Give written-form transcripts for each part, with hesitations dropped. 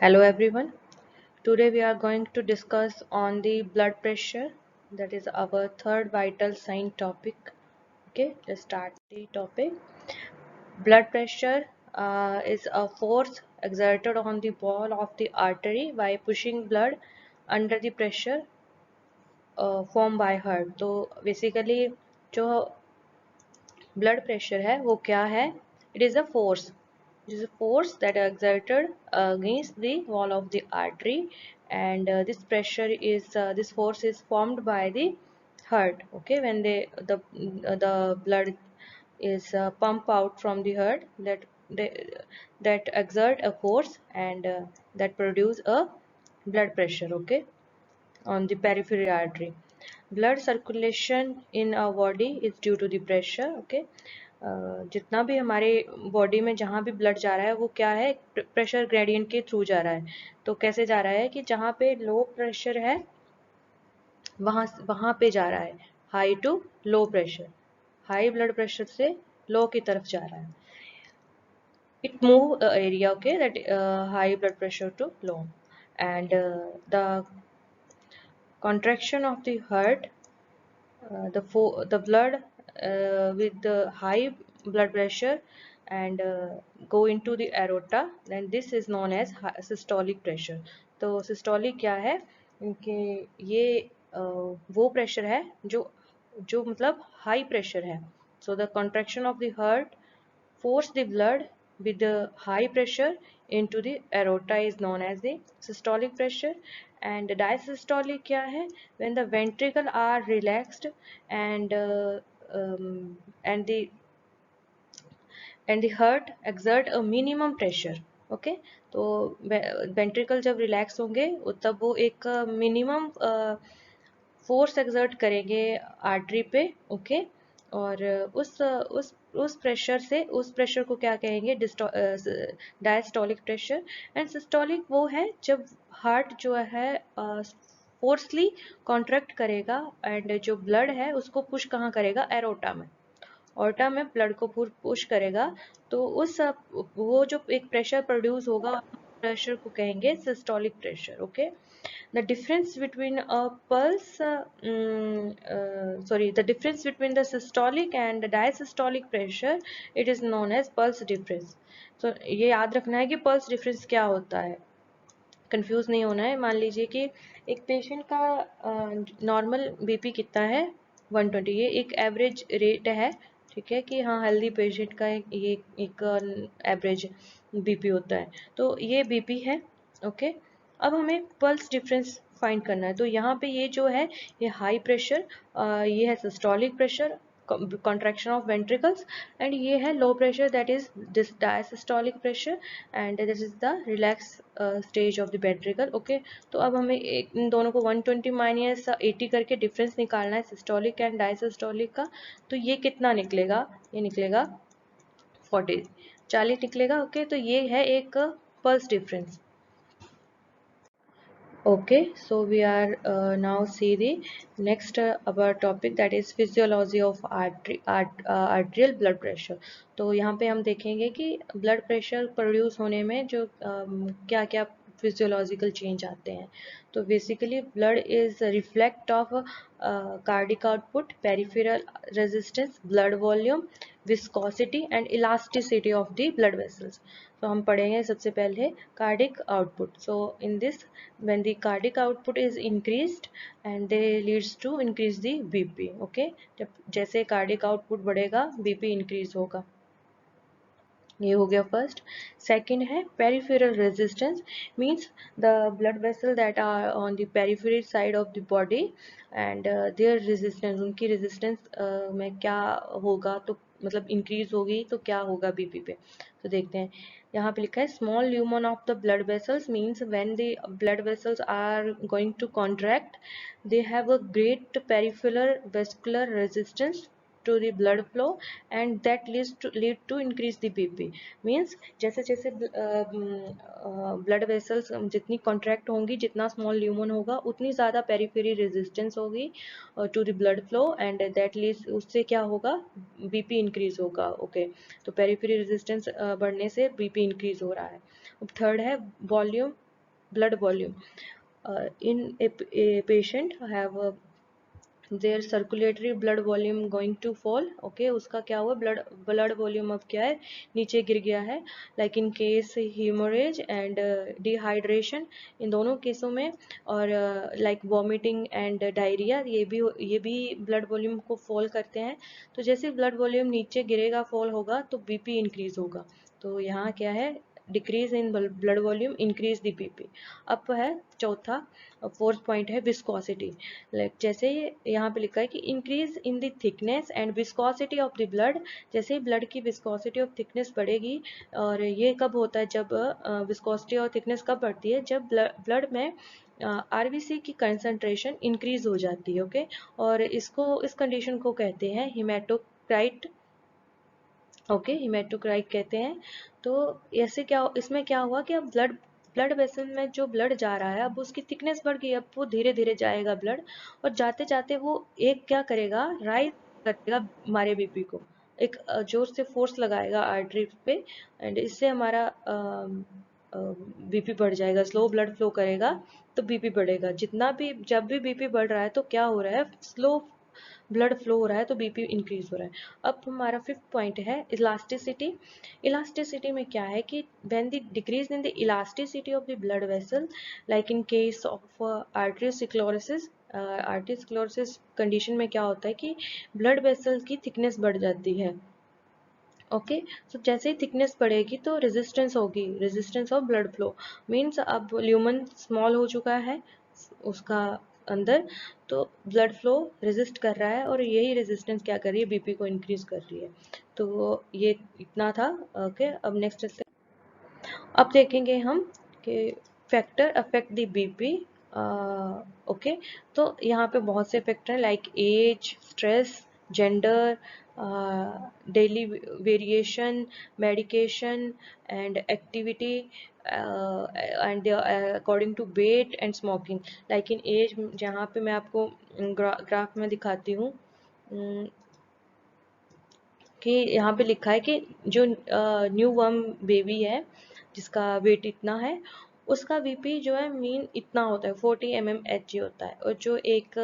Hello everyone. Today we are going to discuss on the blood pressure. That is our third vital sign topic. Okay, let's start the topic. Blood pressure is a force exerted on the wall of the artery by pushing blood under the pressure formed by heart. तो basically जो blood pressure है वो क्या है? It is a force. It is a force that is exerted against the wall of the artery, and this force is formed by the heart. Okay, when the blood is pumped out from the heart, they, that exert a force, and that produce a blood pressure. Okay, on the peripheral artery. Blood circulation in our body is due to the pressure. Okay, जितना भी हमारे body में जहाँ भी blood जा रहा है वो क्या है, प्रेशर ग्रेडियंट के थ्रू जा रहा है. तो कैसे जा रहा है कि जहाँ पे लो प्रेशर है वहाँ वहाँ पे जा रहा है, high to low pressure, high blood pressure से लो की तरफ जा रहा है. It move area, okay, that high blood pressure to low, and the contraction of the heart, the blood with the high blood pressure and go into the aorta, then this is known as systolic pressure. तो systolic क्या है कि ये वो pressure है जो जो मतलब हाई प्रेशर है. So the contraction of the heart force the blood with the high pressure into the aorta is known as the systolic pressure. And diastolic क्या है? When the ventricle are relaxed and and the heart exert a minimum pressure. Okay, तो ventricle जब relax होंगे तब वो एक minimum force exert करेंगे artery पे. ओके, और उस प्रेशर से, उस प्रेशर को क्या कहेंगे? Diastolic pressure. एंड सिस्टोलिक वो है जब हार्ट जो है फोर्सली कॉन्ट्रैक्ट करेगा एंड जो ब्लड है उसको पुश कहाँ करेगा? एरोटा में. ऑर्टा में ब्लड को पुश करेगा, तो उस वो जो एक प्रेशर प्रोड्यूस होगा, प्रेशर को कहेंगे systolic pressure. Okay, the difference between a pulse the difference between the systolic and the diastolic pressure, it is known as pulse difference. तो ये याद रखना है कि पल्स डिफरेंस क्या होता है, कंफ्यूज नहीं होना है. मान लीजिए कि एक पेशेंट का नॉर्मल बीपी कितना है? 120. ये एक एवरेज रेट है, ठीक है, कि हाँ हेल्दी पेशेंट का ये एक एवरेज बीपी होता है. तो ये बीपी है. ओके, अब हमें पल्स डिफरेंस फाइंड करना है. तो यहाँ पे ये जो है ये हाई प्रेशर, ये है systolic pressure, contraction of ventricles, and ये है low pressure, that is this diastolic pressure, and this is the relaxed stage of the ventricle. okay, तो अब हमें इन दोनों को 120 माइनस 80 करके डिफरेंस निकालना है सिस्टोलिक एंड डायसिस्टोलिक का. तो ये कितना निकलेगा? ये निकलेगा 40 निकलेगा. ओके, तो ये है एक pulse difference. Okay, so we are now see the next our topic, that is physiology of arterial blood pressure. तो यहाँ पे हम देखेंगे कि ब्लड प्रेशर प्रोड्यूस होने में जो क्या क्या फिजियोलॉजिकल चेंज आते हैं. तो basically blood is reflect of cardiac output, peripheral resistance, blood volume, viscosity and elasticity of the blood vessels. तो हम पढ़ेंगे सबसे पहले cardiac output. So in this, when the cardiac output is increased and they leads to increase the BP. okay, जब जैसे cardiac output बढ़ेगा BP increase होगा. ये हो गया फर्स्ट. सेकंड है peripheral resistance, means the blood vessel that are on the peripheral side of the body and their resistance, उनकी resistance में क्या होगा, तो मतलब इंक्रीज होगी तो क्या होगा बीपी पे. तो देखते हैं, यहाँ पे लिखा है small lumen of the blood vessels, means when the blood vessels are going to contract they have a great peripheral vascular resistance to the blood flow, and that lead to increase the BP. means जैसे जैसे blood vessels जितनी contract होंगी, जितना small lumen होगा, उतनी ज़्यादा periphery resistance होगी to the blood flow, and that leads, उससे क्या होगा? बीपी इंक्रीज होगा. ओके, तो पेरिफेरी रेजिस्टेंस बढ़ने से बीपी इंक्रीज हो रहा है. अब थर्ड है volume blood volume. In a patient have their circulatory blood volume going to fall. Okay, उसका क्या हुआ, blood volume अब क्या है, नीचे गिर गया है. Like in case hemorrhage and dehydration, इन दोनों केसों में, और like vomiting and diarrhea, ये भी blood volume को fall करते हैं. तो जैसे blood volume नीचे गिरेगा, fall होगा, तो BP increase होगा. तो यहाँ क्या है, decrease in blood volume increase the BP. अब है चौथा, फोर्थ पॉइंट है विस्कोसिटी. लाइक जैसे यहाँ पे लिखा है कि increase in the thickness and viscosity of the blood. जैसे ही ब्लड की विस्कोसिटी और थिकनेस बढ़ेगी, और ये कब होता है, जब विस्कोसिटी और थिकनेस कब बढ़ती है, जब ब्लड में आरबीसी की कंसंट्रेशन इंक्रीज हो जाती है. ओके, और इस कंडीशन को कहते हैं हिमेटोक्राइट. ओके, हिमेटोक्राइट कहते हैं. तो ऐसे क्या, इसमें क्या हुआ कि अब ब्लड वेसल में जो ब्लड जा रहा है, अब उसकी थिकनेस बढ़ गई, अब वो धीरे धीरे जाएगा ब्लड, और जाते जाते वो एक क्या करेगा, राइज करेगा हमारे बीपी को, एक जोर से फोर्स लगाएगा आर्टरी पे, एंड इससे हमारा बीपी बढ़ जाएगा, स्लो ब्लड फ्लो करेगा, तो बीपी बढ़ेगा. जितना भी, जब भी बीपी बढ़ रहा है तो क्या हो रहा है, स्लो ब्लड फ्लो हो रहा है, तो बीपी इंक्रीज हो रहा है. अब हमारा फिफ्थ पॉइंट है इलास्टिसिटी. इलास्टिसिटी में क्या है कि when the decrease in the elasticity of the blood vessel, like in case of arteriosclerosis. Arteriosclerosis condition में क्या होता है कि ब्लड वेसल की थिकनेस बढ़ जाती है. ओके, सो जैसे ही थिकनेस बढ़ेगी तो रेजिस्टेंस होगी, resistance of blood flow. Means अब ल्यूमन स्मॉल हो चुका है उसका अंदर, तो ब्लड फ्लो रेजिस्ट कर रहा है, और यही रेजिस्टेंस क्या कर रही है, बीपी को इंक्रीज कर रही है. तो ये इतना था. ओके, अब नेक्स्ट से अब देखेंगे हम कि factor affect the BP. Okay, तो यहाँ पे बहुत से फैक्टर हैं, like age, stress, gender, daily variation, medication and activity, and according to weight and smoking. Like in age, जहाँ पे मैं आपको ग्राफ में दिखाती हूँ कि यहाँ पे लिखा है कि जो न्यू बॉर्न बेबी है जिसका वेट इतना है, उसका बीपी जो है मीन इतना होता है, 40 mmHg होता है. और जो एक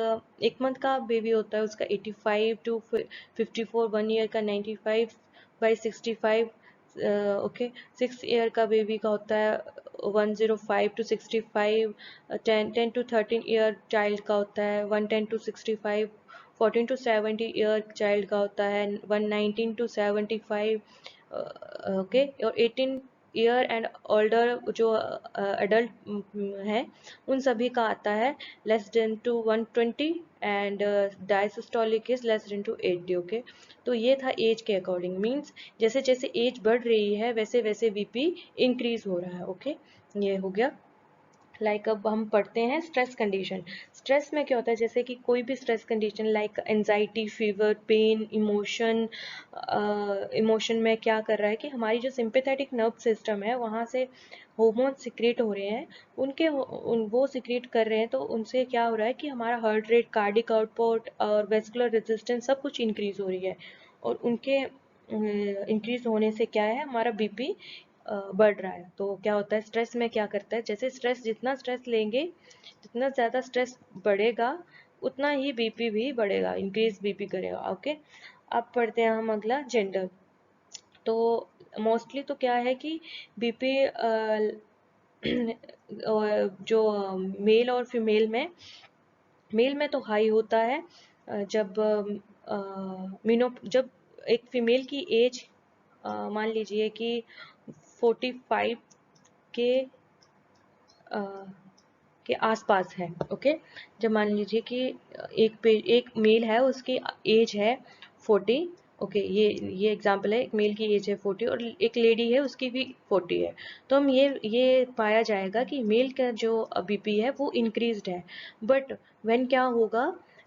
मंथ का बेबी होता है उसका 85 to 54, 1 ईयर का 95/65. ओके, 6 ईयर का बेबी का होता है 105 to 65. 10 to 13 ईयर चाइल्ड का होता है 110 to 65. 14 to 70 ईयर चाइल्ड का होता है 119 to 75. ओके, और 18 ईयर एंड ओल्डर जो एडल्ट हैं, उन सभी का आता है less than to 120, and diastolic is less than to 80. Okay, तो ये था एज के अकॉर्डिंग. मीन्स जैसे जैसे एज बढ़ रही है वैसे वैसे बीपी इंक्रीज हो रहा है. ओके, ये हो गया. लाइक अब हम पढ़ते हैं स्ट्रेस कंडीशन. स्ट्रेस में क्या होता है, जैसे कि कोई भी stress condition like anxiety, fever, pain, emotion में क्या कर रहा है कि हमारी जो सिंपैथेटिक नर्व सिस्टम है वहाँ से हार्मोन सिक्रेट हो रहे हैं, वो सिक्रेट कर रहे हैं, तो उनसे क्या हो रहा है कि हमारा हार्ट रेट, कार्डिक आउटपुट और वेस्कुलर रेजिस्टेंस सब कुछ इंक्रीज हो रही है. और उनके इंक्रीज होने से क्या है, हमारा बीपी बढ़ रहा है. तो क्या होता है, स्ट्रेस में क्या करता है, जैसे जितना स्ट्रेस लेंगे, जितना ज़्यादा स्ट्रेस बढ़ेगा, उतना ही बीपी भी बढ़ेगा, इंक्रीज बीपी करेगा. ओके, अब पढ़ते हैं हम अगला, जेंडर. तो मोस्टली तो क्या है कि बीपी जो मेल और फीमेल में, मेल में तो हाई होता है जब जब एक फीमेल की एज मान लीजिए कि 45 के के आसपास है. ओके, जब मान लीजिए कि एक मेल है, उसकी एज है 40. ओके, ये एग्जांपल है, एक मेल की एज है 40 और एक लेडी है उसकी भी 40 है. तो हम ये पाया जाएगा कि मेल का जो बीपी है वो इंक्रीज्ड है. बट व्हेन क्या होगा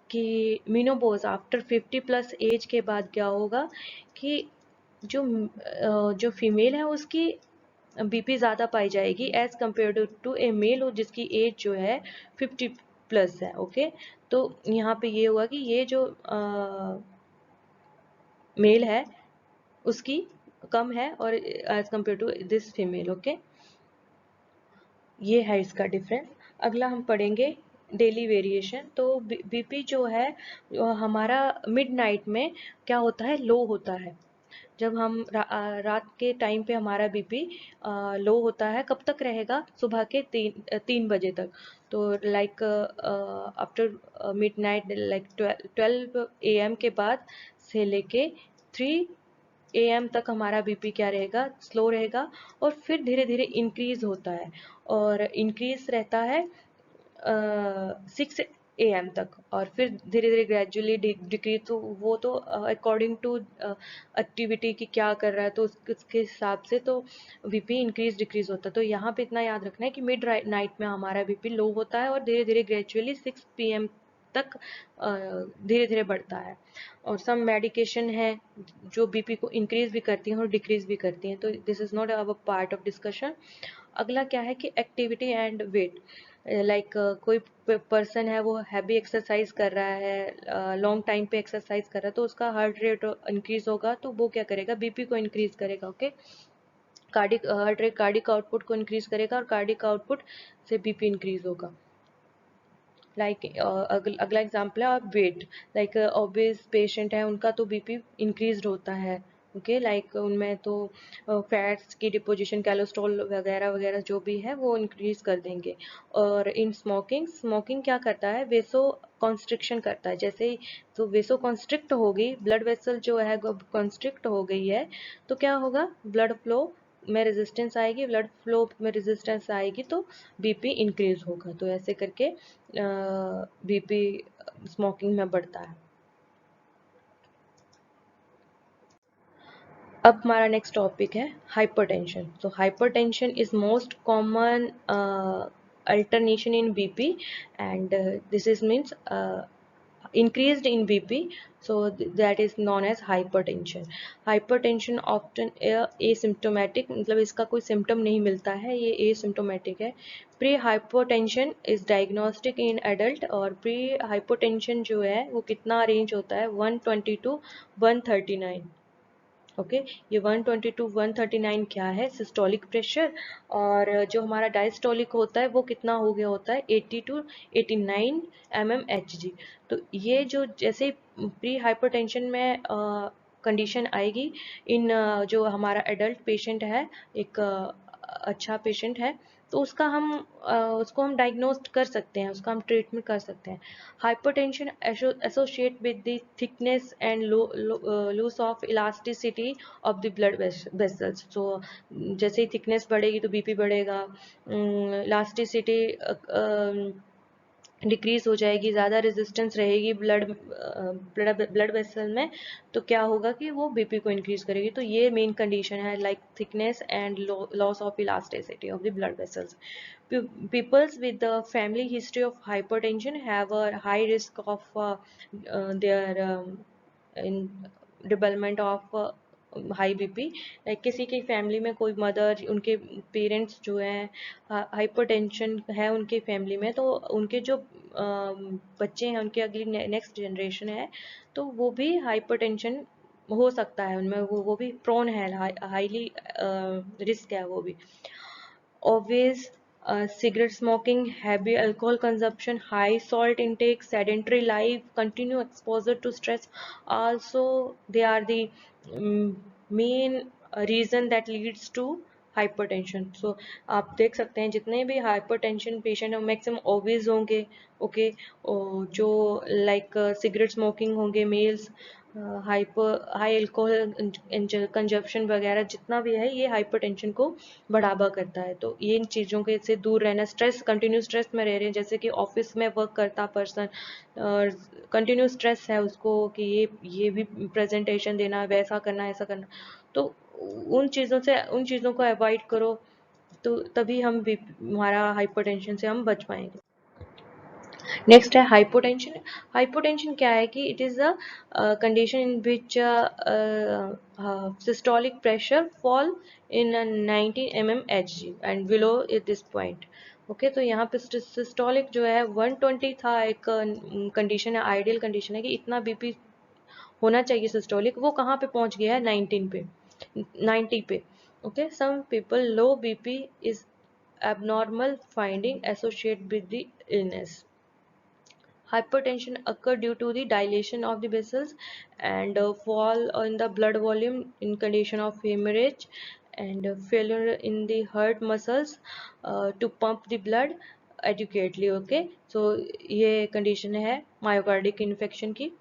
कि मीनोपॉज आफ्टर 50 प्लस एज के बाद क्या होगा कि जो फीमेल है उसकी बीपी ज़्यादा पाई जाएगी age compare to a male हो जिसकी एज जो है 50 प्लस है. ओके, तो यहाँ पे ये हुआ कि ये जो मेल है उसकी कम है और age compare to this female. Okay, ये है इसका डिफरेंस। अगला हम पढ़ेंगे डेली वेरिएशन। तो बीपी जो है हमारा मिड नाइट में क्या होता है, लो होता है। जब हम रात के टाइम पे हमारा बीपी लो होता है, कब तक रहेगा, सुबह के 3 बजे तक। तो like after mid night, like 12 AM के बाद से लेके 3 AM तक हमारा बीपी क्या रहेगा, स्लो रहेगा। और फिर धीरे धीरे इंक्रीज होता है, और इंक्रीज रहता है 6 AM तक, और फिर धीरे धीरे ग्रेजुअली डिक्रीज। तो वो तो अकॉर्डिंग टू एक्टिविटी की क्या कर रहा है, तो उसके हिसाब से तो बीपी इंक्रीज डिक्रीज होता है। तो यहाँ पे इतना याद रखना है कि मिड नाइट में हमारा बीपी लो होता है, और धीरे धीरे ग्रेजुअली 6 PM तक धीरे धीरे बढ़ता है। और सम मेडिकेशन है जो बीपी को इंक्रीज भी करती हैं और डिक्रीज भी करती हैं, तो this is not our part of discussion. अगला क्या है कि एक्टिविटी एंड वेट। लाइक कोई पर्सन है, वो हैवी एक्सरसाइज कर रहा है, लॉन्ग टाइम पे एक्सरसाइज कर रहा है, तो उसका हार्ट रेट इंक्रीज होगा, तो वो क्या करेगा, बीपी को इंक्रीज करेगा। Okay, cardiac heart rate cardiac output को इंक्रीज करेगा, और कार्डिक आउटपुट से बीपी इंक्रीज होगा। लाइक अगला एग्जाम्पल है वेट। लाइक ओबेस पेशेंट है, उनका तो बीपी इंक्रीज होता है। ओके, लाइक उनमें तो फैट्स की डिपोजिशन, कोलेस्ट्रॉल वगैरह वगैरह जो भी है वो इंक्रीज कर देंगे। और इन स्मोकिंग, स्मोकिंग क्या करता है, वेसो कॉन्स्ट्रिक्शन करता है। जैसे ही तो वेसो कॉन्स्ट्रिक्ट होगी, ब्लड वेसल जो है कॉन्स्ट्रिक्ट हो गई है, तो क्या होगा, ब्लड फ्लो में रेजिस्टेंस आएगी, ब्लड फ्लो में रेजिस्टेंस आएगी, तो बीपी इंक्रीज होगा। तो ऐसे करके बीपी स्मोकिंग में बढ़ता है। अब हमारा नेक्स्ट टॉपिक है हाइपरटेंशन। तो hypertension is most common alternation in BP, and this is means increased in BP, so that is known as hypertension. Hypertension often asymptomatic, मतलब इसका कोई सिम्टम नहीं मिलता है, ये asymptomatic है। Pre hypotension is diagnostic in adult, और pre hypotension जो है वो कितना रेंज होता है, 120 to 139। ओके, ये 120 to 139 क्या है, सिस्टोलिक प्रेशर। और जो हमारा डायस्टोलिक होता है वो कितना हो गया होता है, 80 to 89 mmHg। तो ये जो जैसे प्री हाइपरटेंशन में कंडीशन आएगी इन जो हमारा एडल्ट पेशेंट है, एक अच्छा पेशेंट है, तो उसको हम डायग्नोस्ट कर सकते हैं, उसका हम ट्रीटमेंट कर सकते हैं। Hypertension associate with the thickness and loss of elasticity of the blood vessels. तो जैसे ही थिकनेस बढ़ेगी तो बीपी बढ़ेगा, इलास्टिसिटी डिक्रीज हो जाएगी, ज़्यादा रेजिस्टेंस रहेगी ब्लड वेसल में, तो क्या होगा कि वो बीपी को इंक्रीज करेगी। तो ये मेन कंडीशन है, like thickness and loss of elasticity of the blood vessels. Peoples with the family history of hypertension have a high risk of their in development of high BP. Like किसी की family में कोई mother, उनके parents जो हैं hypertension है उनके family में, तो उनके जो बच्चे हैं, उनके अगली नेक्स्ट जनरेशन है, तो वो भी हाइपरटेंशन हो सकता है उनमें, वो भी प्रोन है, हाईली रिस्क है वो भी। Obvious cigarette smoking, heavy alcohol consumption, high salt intake, sedentary life, continued exposure to stress, also they are the main reason that leads to hypertension. So आप देख सकते हैं जितने भी hypertension patient हैं मैक्सिमम obese होंगे, ओके, जो like cigarette smoking होंगे मेल्स, हाई अल्कोहल कंजप्शन वगैरह जितना भी है, ये हाइपरटेंशन को बढ़ावा करता है। तो ये इन चीज़ों के से दूर रहना, स्ट्रेस, कंटिन्यू स्ट्रेस में रह रहे हैं, जैसे कि ऑफिस में वर्क करता पर्सन और कंटिन्यू स्ट्रेस है उसको कि ये भी प्रेजेंटेशन देना, वैसा करना, ऐसा करना, तो उन चीज़ों को अवॉइड करो, तो तभी हमारा हाइपरटेंशन से हम बच पाएंगे। नेक्स्ट है हाइपोटेंशन। हाइपोटेंशन क्या है कि it is a condition in which systolic pressure fall in 90 mmHg and below at this point. Okay, तो यहाँ पे सिस्टोलिक जो है 120 था, एक कंडीशन है, आइडियल कंडीशन है कि इतना बीपी होना चाहिए सिस्टोलिक, वो कहाँ पे पहुंच गया है, 19 पे, 90 पे। Okay, some people low BP is abnormal finding associated with the illness. Hypertension occur due to the dilation of the vessels and fall in the blood volume in condition of hemorrhage and failure in the heart muscles to pump the blood adequately. Okay, so ये condition है myocardic infection की.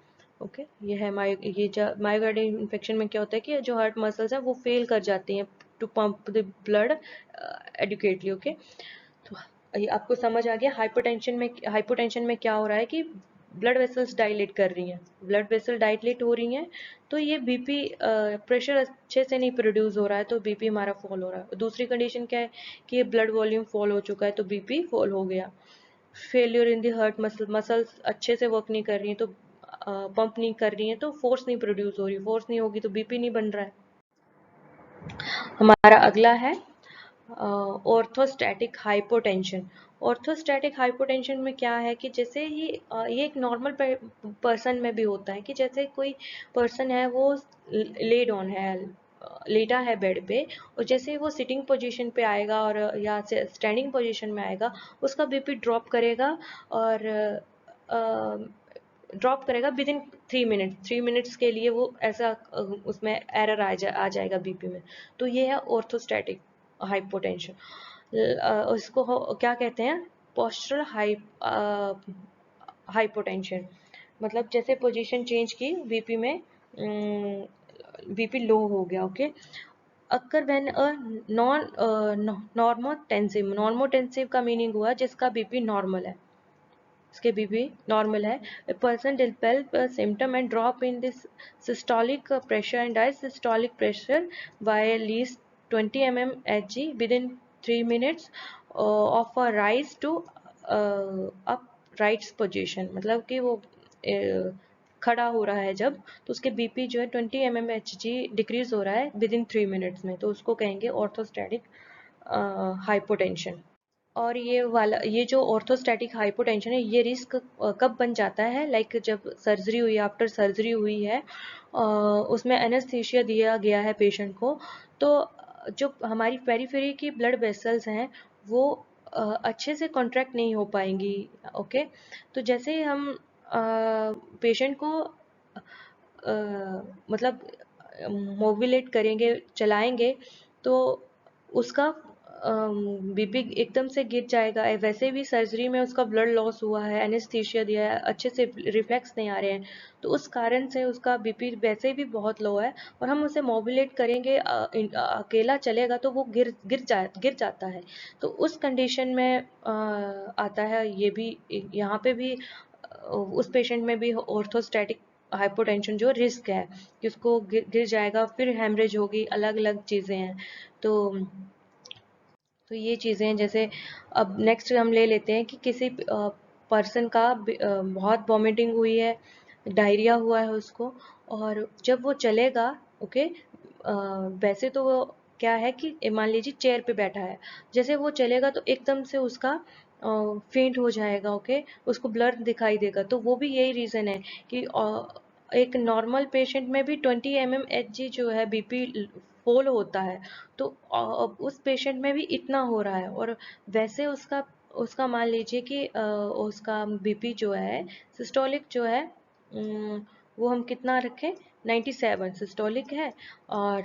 Okay ये है myocardial infection में क्या होता है कि जो हार्ट मसल्स हैं वो फेल कर जाती हैं to pump the blood adequately. Okay, तो ये आपको समझ आ गया. हाइपोटेंशन में क्या हो रहा है कि ब्लड वेसल्स डायलेट कर रही हैं, ब्लड वेसल डायलेट हो रही हैं, तो ये बीपी प्रेशर अच्छे से नहीं प्रोड्यूस हो रहा है, तो बीपी हमारा फॉल हो रहा है. दूसरी कंडीशन क्या है कि ये ब्लड वॉल्यूम फॉल हो चुका है, तो बीपी फॉल हो गया. Failure in the heart muscles अच्छे से वर्क नहीं कर रही हैं, तो पंप नहीं कर रही हैं, तो फोर्स नहीं प्रोड्यूस हो रही. फोर्स नहीं होगी तो बीपी नहीं बन रहा है. हमारा अगला है ऑर्थोस्टैटिक हाइपोटेंशन. ऑर्थोस्टैटिक हाइपोटेंशन में क्या है कि जैसे ये एक नॉर्मल पर्सन में भी होता है कि जैसे कोई पर्सन है वो लेड ऑन है, लेटा है बेड पे, और जैसे वो सिटिंग पोजीशन पे आएगा और या स्टैंडिंग पोजीशन में आएगा उसका बीपी ड्रॉप करेगा और ड्रॉप करेगा विद इन 3 मिनट. 3 मिनट्स के लिए वो ऐसा उसमें एरर आ जाएगा बीपी में. तो ये है ऑर्थोस्टैटिक हाइपोटेंशन. इसको क्या कहते हैं, पोस्चरल हाइपोटेंशन. मतलब जैसे पोजीशन चेंज की बीपी में, बीपी लो हो गया. ओके, अक्कर व्हेन अ नॉर्मोटेंसिव का मीनिंग हुआ जिसका बीपी नॉर्मल है, इसके बीपी नॉर्मल है. A person develop a symptom and drop in this systolic pressure and diastolic pressure by at least 20 mmHg within 3 minutes of a rise to upright position. मतलब कि वो खड़ा हो रहा है जब, तो उसके बीपी जो है 20 mmHg डिक्रीज हो रहा है विद इन 3 मिनट्स में, तो उसको कहेंगे ऑर्थोस्टैटिक हाइपोटेंशन. और ये जो ऑर्थोस्टैटिक हाइपोटेंशन है ये रिस्क कब बन जाता है, लाइक जब सर्जरी हुई, आफ्टर सर्जरी हुई है, उसमें एनेस्थीसिया दिया गया है पेशेंट को, तो जो हमारी पेरिफेरी की ब्लड वेसल्स हैं वो अच्छे से कॉन्ट्रैक्ट नहीं हो पाएंगी. ओके, तो जैसे हम पेशेंट को मतलब मोबिलेट करेंगे, चलाएंगे, तो उसका बीपी एकदम से गिर जाएगा. वैसे भी सर्जरी में उसका ब्लड लॉस हुआ है, एनेस्थीसिया दिया है, अच्छे से रिफ्लेक्स नहीं आ रहे हैं, तो उस कारण से उसका बीपी वैसे भी बहुत लो है, और हम उसे मोबिलेट करेंगे, अकेला चलेगा तो वो गिर जाता है. तो उस कंडीशन में आता है ये भी, यहाँ पे भी उस पेशेंट में भी ऑर्थोस्टैटिक हाइपोटेंशन जो रिस्क है कि उसको गिर जाएगा, फिर हेमरेज होगी, अलग अलग चीज़ें हैं. तो ये चीज़ें हैं. जैसे अब नेक्स्ट हम ले लेते हैं कि किसी पर्सन का बहुत वॉमिटिंग हुई है, डायरिया हुआ है उसको, और जब वो चलेगा, ओके, वैसे तो वो क्या है कि मान लीजिए चेयर पे बैठा है, जैसे वो चलेगा तो एकदम से उसका फेंट हो जाएगा. ओके, उसको ब्लर दिखाई देगा. तो वो भी यही रीज़न है कि एक नॉर्मल पेशेंट में भी 20 mmHg जो है बीपी फॉल होता है, तो उस पेशेंट में भी इतना हो रहा है, और वैसे उसका उसका मान लीजिए कि उसका बीपी जो है सिस्टोलिक जो है, वो हम कितना रखें, 97 सिस्टोलिक है, और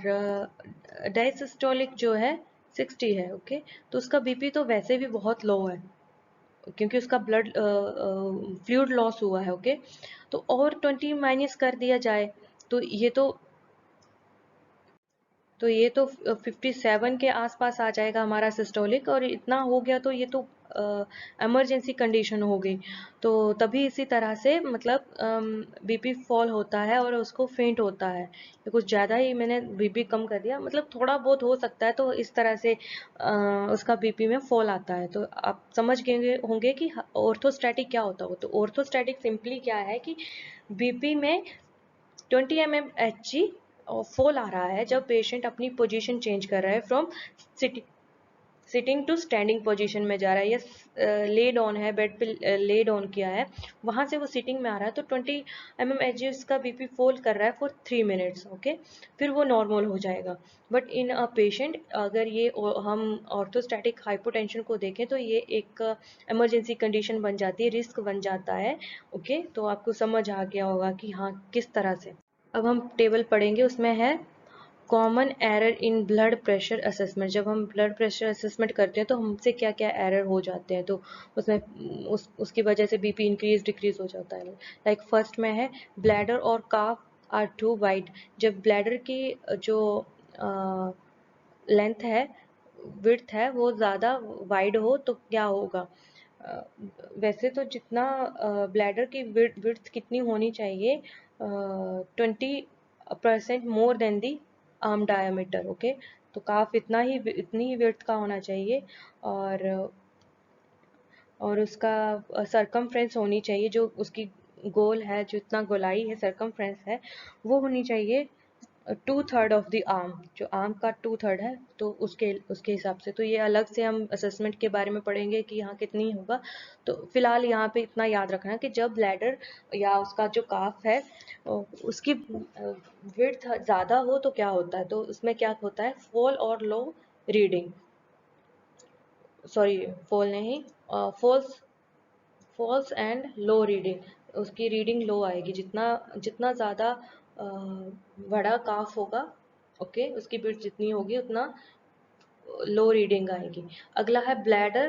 डायसिस्टोलिक जो है 60 है. ओके, तो उसका बीपी तो वैसे भी बहुत लो है क्योंकि उसका ब्लड फ्लूइड लॉस हुआ है. ओके, तो और 20 माइनस कर दिया जाए तो ये तो 57 के आसपास आ जाएगा हमारा सिस्टोलिक, और इतना हो गया तो ये तो इमरजेंसी कंडीशन हो गई. तो तभी इसी तरह से मतलब बीपी फॉल होता है और उसको फेंट होता है. ये कुछ ज़्यादा ही मैंने बीपी कम कर दिया, मतलब थोड़ा बहुत हो सकता है, तो इस तरह से उसका बीपी में फॉल आता है. तो आप समझ गए होंगे कि ऑर्थोस्टैटिक क्या होता है. तो ऑर्थोस्टैटिक सिंपली क्या है कि बीपी में 20 mmHg फॉल आ रहा है जब पेशेंट अपनी पोजीशन चेंज कर रहा है from sitting sitting to standing position में जा रहा है, या लेड ऑन है, बेड पे लेड ऑन किया है, वहां से वो सिटिंग में आ रहा है, तो 20 mmHg का बीपी फॉल कर रहा है फॉर 3 मिनट्स, ओके, फिर वो नॉर्मल हो जाएगा। बट इन अ पेशेंट, अगर ये हम ऑर्थोस्टैटिक हाइपोटेंशन को देखें तो ये एक इमरजेंसी कंडीशन बन जाती है, रिस्क बन जाता है, ओके। तो आपको समझ आ गया होगा कि हाँ किस तरह से। अब हम टेबल पढ़ेंगे, उसमें है common error in blood pressure assessment. जब हम ब्लड प्रेशर असेसमेंट करते हैं तो हमसे क्या क्या एरर हो जाते हैं, तो उसमें उसकी वजह से बीपी इंक्रीज डिक्रीज हो जाता है। लाइक फर्स्ट में है ब्लैडर और काफ आर टू वाइड। जब ब्लैडर की जो लेंथ है, विड्थ है, वो ज़्यादा वाइड हो तो क्या होगा। अ, वैसे तो जितना ब्लैडर की विड्थ कितनी होनी चाहिए, 20% मोर देन दी आर्म डायमीटर, ओके। तो काफ इतनी ही विड्थ का होना चाहिए, और उसका सरकमफ्रेंस होनी चाहिए, जो उसकी गोल है, जो इतना गोलाई है, सरकमफ्रेंस है, वो होनी चाहिए 2/3 ऑफ द आर्म। जो आर्म का 2/3 है, तो उसके उसके हिसाब से। तो ये अलग से हम असेसमेंट के बारे में पढ़ेंगे कि यहाँ कितनी होगा। तो फिलहाल यहाँ पे इतना याद रखना कि जब ब्लैडर या उसका जो काफ है उसकी विड्थ ज़्यादा हो तो क्या होता है, तो उसमें क्या होता है, फॉल और लो रीडिंग, सॉरी फॉल नहीं, false false and low reading. उसकी रीडिंग लो आएगी, जितना जितना ज़्यादा बड़ा काफ होगा, ओके, उसकी बिट जितनी होगी उतना लो रीडिंग आएगी। अगला है ब्लैडर,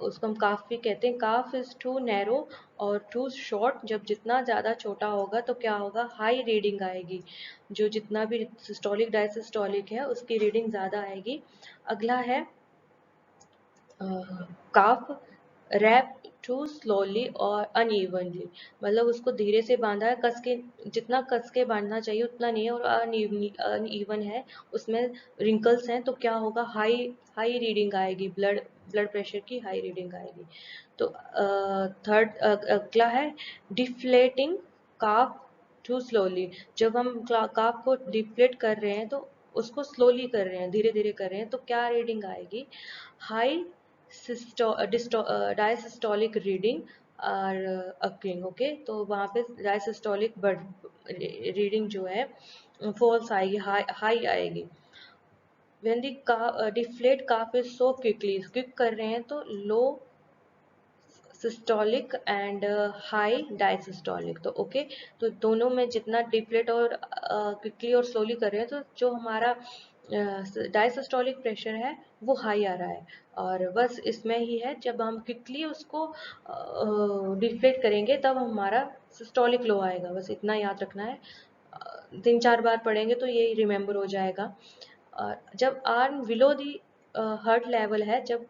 उसको हम काफ भी कहते हैं। काफ इज टू नैरो और टू शॉर्ट। जब जितना ज़्यादा छोटा होगा तो क्या होगा, हाई रीडिंग आएगी। जो जितना भी सिस्टोलिक डायसिस्टोलिक है उसकी रीडिंग ज़्यादा आएगी। अगला है काफ रैप टू स्लोली और अनइवनली। मतलब उसको धीरे से बांधा है, कस के, जितना कस के बांधना चाहिए उतना नहीं है, और अनइवन है, उसमें रिंकल्स हैं, तो क्या होगा, हाई हाई रीडिंग आएगी, ब्लड ब्लड प्रेशर की हाई रीडिंग आएगी। तो थर्ड अगला है डिफ्लेटिंग काफ टू स्लोली। जब हम काफ को डिफ्लेट कर रहे हैं तो उसको स्लोली कर रहे हैं, धीरे धीरे कर रहे हैं, तो क्या रीडिंग आएगी, high diastolic reading are occurring, okay. तो वहाँ पे डायसिस्टोलिक रीडिंग जो है फॉल्स आएगी, हाई आएगी। When the deflate calf is so quickly, quick कर रहे हैं तो low systolic and high diastolic, तो ओके। तो दोनों में जितना डिफ्लेट और क्विकली और स्लोली कर रहे हैं, तो जो हमारा डायसिस्टोलिक प्रेशर है वो हाई आ रहा है। और बस इसमें ही है, जब हम क्विकली उसको डिफ्लेट करेंगे तब हमारा सिस्टोलिक लो आएगा। बस इतना याद रखना है, 3-4 बार पढ़ेंगे तो ये रिमेम्बर हो जाएगा। जब arm below the heart level है, जब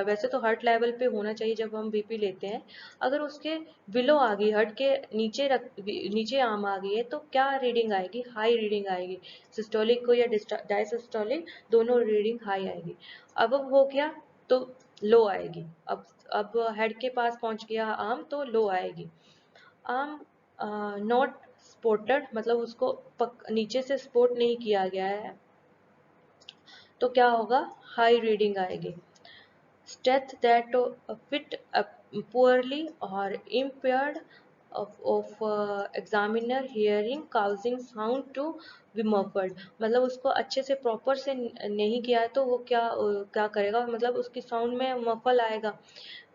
वैसे तो हार्ट लेवल पे होना चाहिए जब हम बीपी लेते हैं, अगर उसके बिलो आ गई, हार्ट के नीचे आर्म आ गई है, तो क्या रीडिंग आएगी, हाई रीडिंग आएगी। सिस्टोलिक को या डायसिस्टोलिक, दोनों रीडिंग हाई आएगी। अब हो गया तो लो आएगी। अब हेड के पास पहुंच गया आर्म तो लो आएगी। आर्म नॉट स्पोर्टेड, मतलब उसको नीचे से सपोर्ट नहीं किया गया है, तो क्या होगा, हाई रीडिंग आएगी। Stats that fit poorly or impaired of examiner hearing causing sound to be muffled। मतलब उसको अच्छे से प्रॉपर से नहीं किया है तो वो क्या करेगा, मतलब उसकी साउंड में मफल आएगा,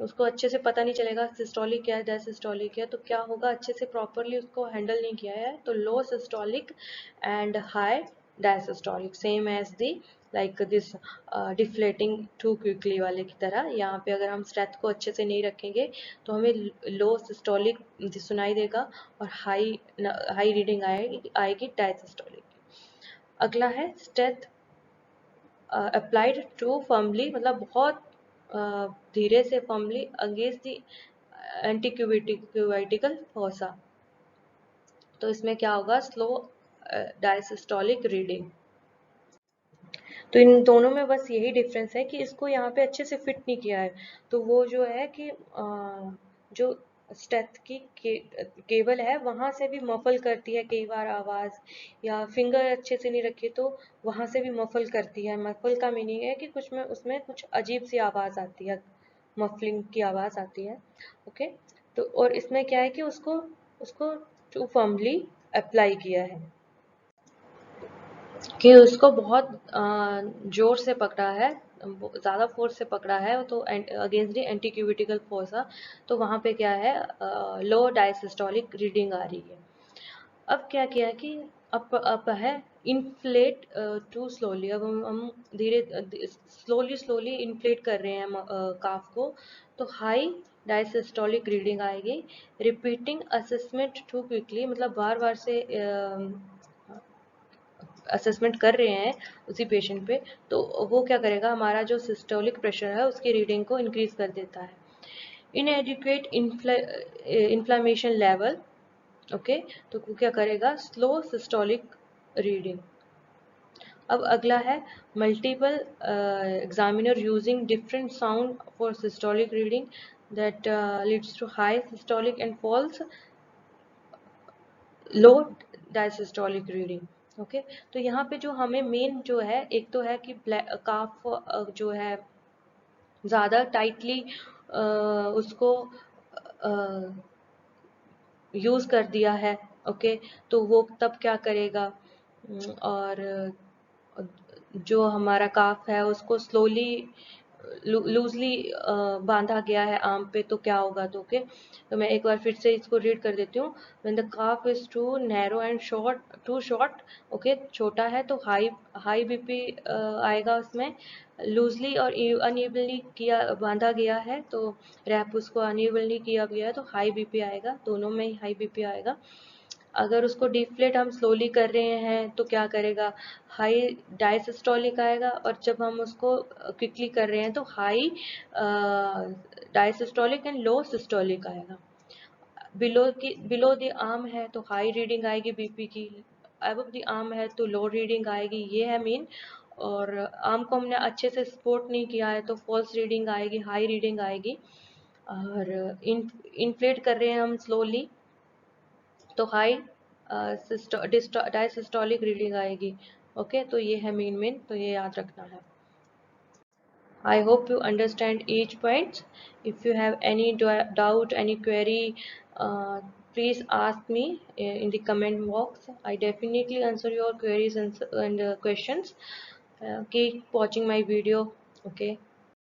उसको अच्छे से पता नहीं चलेगा सिस्टोलिक क्या है डायसिस्टोलिक क्या है। तो क्या होगा, अच्छे से प्रॉपरली उसको हैंडल नहीं किया है, तो low systolic and high diastolic, same as the like this deflating too quickly वाले की तरह। यहाँ पे अगर हम स्ट्रेथ को अच्छे से नहीं रखेंगे तो हमें लो सिस्टोलिक सुनाई देगा और हाई हाई रीडिंग आएगी डायसिस्टोलिक। अगला है स्ट्रेथ अप्लाइड टू फर्मली, मतलब बहुत धीरे से, फर्मली अगेंस्ट दी एंटीक्यूबिटिकल फोसा। तो इसमें क्या होगा, स्लो डायसिस्टोलिक रीडिंग। तो इन दोनों में बस यही डिफरेंस है कि इसको यहाँ पे अच्छे से फिट नहीं किया है। तो वो जो है कि जो स्टेथ की केबल है वहां से भी मफल करती है कई बार आवाज, या फिंगर अच्छे से नहीं रखी तो वहां से भी मफल करती है। मफल का मीनिंग है कि कुछ में उसमें कुछ अजीब सी आवाज आती है, मफलिंग की आवाज आती है। ओके, तो और इसमें क्या है कि उसको उसको टू फर्मली अप्लाई किया है, कि उसको बहुत जोर से पकड़ा है, ज्यादा फोर्स से पकड़ा है, तो अगेंस्ट द एंटी क्यूबिटिकल फोर्स, तो वहां पे क्या है, लो डायसिस्टोलिक रीडिंग आ रही है। अब क्या किया कि अप है इन्फ्लेट टू स्लोली। अब हम धीरे स्लोली स्लोली इन्फ्लेट कर रहे हैं काफ को, तो हाई डायसिस्टोलिक रीडिंग आएगी। रिपीटिंग असेसमेंट टू क्विकली, मतलब बार बार से असेसमेंट कर रहे हैं उसी पेशेंट पे, तो वो क्या करेगा, हमारा जो सिस्टोलिक प्रेशर है उसकी रीडिंग को इंक्रीज कर देता है। इनएडिक्वेट इन्फ्लामेशन लेवल, ओके, तो वो क्या करेगा, स्लो सिस्टोलिक रीडिंग। अब अगला है multiple examiner using different sound for systolic reading that leads to high systolic and false low diastolic reading. Okay, तो यहाँ पे जो हमें मेन जो है, एक तो है कि काफ जो है ज्यादा टाइटली उसको यूज कर दिया है। ओके, तो वो तब क्या करेगा, और जो हमारा काफ है उसको स्लोली लूजली बांधा गया है आर्म पे, तो क्या होगा, तो ओके, तो मैं एक बार फिर से इसको रीड कर देती हूँ। When the cuff is too narrow and short, too short, okay, छोटा है तो हाई हाई बीपी आएगा उसमें। लूजली और अनइवनली किया बांधा गया है, तो रैप उसको अनइवनली किया गया है, तो हाई बीपी आएगा, दोनों में ही हाई बीपी आएगा। अगर उसको डिफ्लेट हम स्लोली कर रहे हैं तो क्या करेगा, हाई डायसिस्टोलिक आएगा, और जब हम उसको क्विकली कर रहे हैं तो high diastolic and low systolic आएगा। बिलो द आर्म है तो हाई रीडिंग आएगी बीपी की, अबव द आर्म है तो लो रीडिंग आएगी, ये है मेन। और आर्म को हमने अच्छे से सपोर्ट नहीं किया है तो फॉल्स रीडिंग आएगी, हाई रीडिंग आएगी। और इन्फ्लेट कर रहे हैं हम स्लोली तो हाई डायसिस्टोलिक रीडिंग आएगी। ओके, तो ये है मेन, तो ये याद रखना है। I hope you understand each point. If you have any doubt, any query, please ask me in the comment box. I definitely answer your queries and questions. Keep watching my video. Okay.